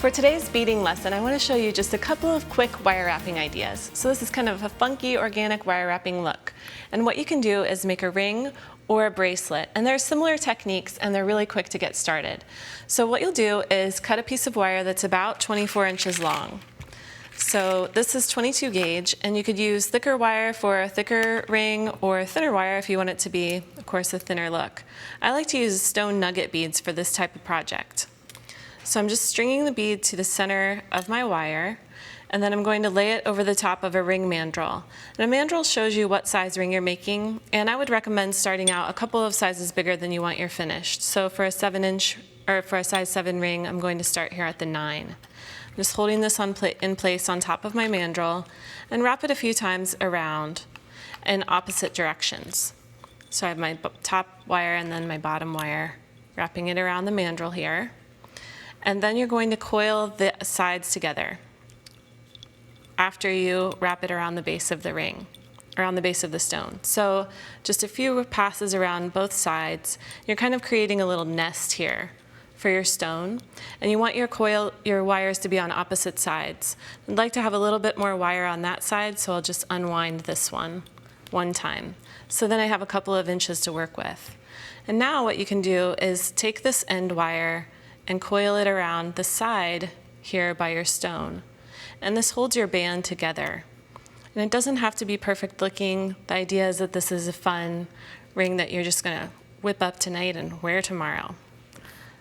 For today's beading lesson, I want to show you just a couple of quick wire wrapping ideas. So this is kind of a funky, organic wire wrapping look. And what you can do is make a ring or a bracelet. And they're similar techniques and they're really quick to get started. So what you'll do is cut a piece of wire that's about 24 inches long. So this is 22 gauge, and you could use thicker wire for a thicker ring or thinner wire if you want it to be, of course, a thinner look. I like to use stone nugget beads for this type of project. So I'm just stringing the bead to the center of my wire, and then I'm going to lay it over the top of a ring mandrel. And a mandrel shows you what size ring you're making, and I would recommend starting out a couple of sizes bigger than you want your finished. So for a 7-inch or for a size 7 ring, I'm going to start here at the 9. I'm just holding this in place on top of my mandrel and wrap it a few times around in opposite directions. So I have my top wire and then my bottom wire, wrapping it around the mandrel here. And then you're going to coil the sides together after you wrap it around the base of the ring, around the base of the stone. So just a few passes around both sides. You're kind of creating a little nest here for your stone, and you want your wires to be on opposite sides. I'd like to have a little bit more wire on that side, so I'll just unwind this one time. So then I have a couple of inches to work with. And now what you can do is take this end wire and coil it around the side here by your stone. And this holds your band together. And it doesn't have to be perfect looking. The idea is that this is a fun ring that you're just gonna whip up tonight and wear tomorrow.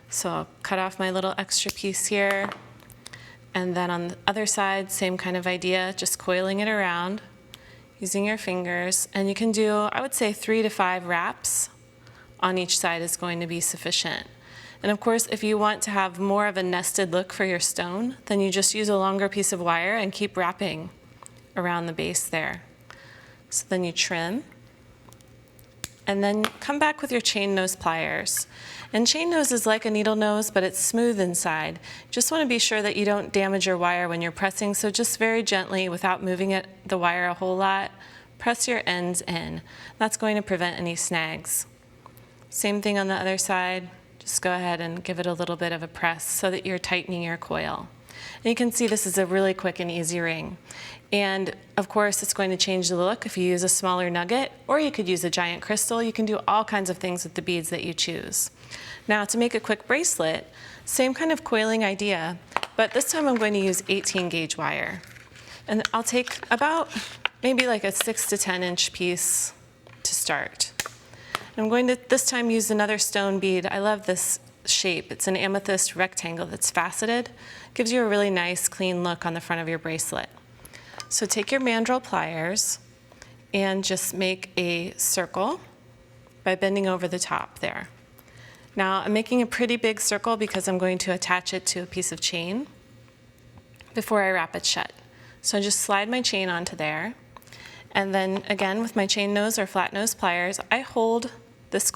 So I'll cut off my little extra piece here, and then on the other side, same kind of idea, just coiling it around using your fingers. And you can do, I would say 3 to 5 wraps on each side is going to be sufficient. And of course, if you want to have more of a nested look for your stone, then you just use a longer piece of wire and keep wrapping around the base there. So then you trim, and then come back with your chain nose pliers. And chain nose is like a needle nose, but it's smooth inside. Just want to be sure that you don't damage your wire when you're pressing, so just very gently, without moving the wire a whole lot, press your ends in. That's going to prevent any snags. Same thing on the other side. Just go ahead and give it a little bit of a press so that you're tightening your coil. And you can see this is a really quick and easy ring. And of course, it's going to change the look if you use a smaller nugget, or you could use a giant crystal. You can do all kinds of things with the beads that you choose. Now, to make a quick bracelet, same kind of coiling idea, but this time I'm going to use 18 gauge wire. And I'll take about maybe like a 6 to 10 inch piece to start. I'm going to this time use another stone bead. I love this shape. It's an amethyst rectangle that's faceted. Gives you a really nice clean look on the front of your bracelet. So take your mandrel pliers and just make a circle by bending over the top there. Now I'm making a pretty big circle because I'm going to attach it to a piece of chain before I wrap it shut. So I just slide my chain onto there, and then again with my chain nose or flat nose pliers, I hold this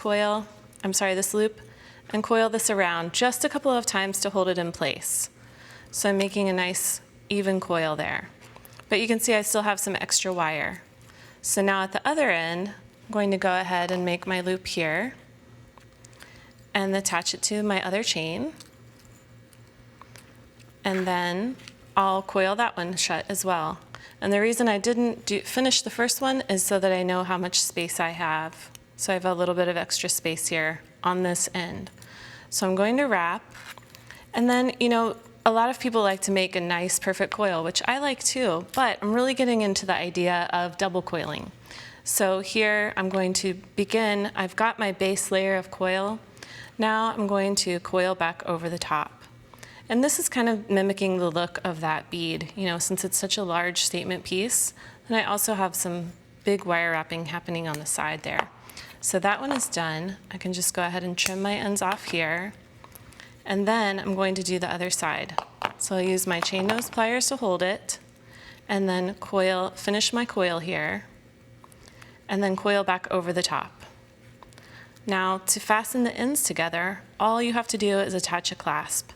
loop, and coil this around just a couple of times to hold it in place. So I'm making a nice even coil there. But you can see I still have some extra wire. So now at the other end, I'm going to go ahead and make my loop here and attach it to my other chain. And then I'll coil that one shut as well. And the reason I didn't finish the first one is so that I know how much space I have. So I have a little bit of extra space here on this end. So I'm going to wrap, and then, you know, a lot of people like to make a nice perfect coil, which I like too, but I'm really getting into the idea of double coiling. So here I'm going to begin, I've got my base layer of coil. Now I'm going to coil back over the top. And this is kind of mimicking the look of that bead, you know, since it's such a large statement piece. And I also have some big wire wrapping happening on the side there. So that one is done. I can just go ahead and trim my ends off here. And then I'm going to do the other side. So I'll use my chain nose pliers to hold it, and then finish my coil here, and then coil back over the top. Now, to fasten the ends together, all you have to do is attach a clasp.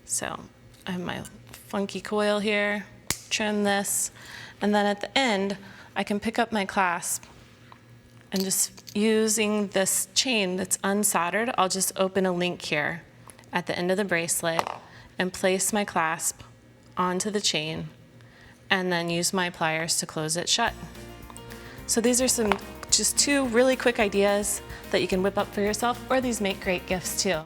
So I have my funky coil here, trim this, and then at the end, I can pick up my clasp and just using this chain that's unsoldered, I'll just open a link here at the end of the bracelet and place my clasp onto the chain and then use my pliers to close it shut. So these are just two really quick ideas that you can whip up for yourself, or these make great gifts too.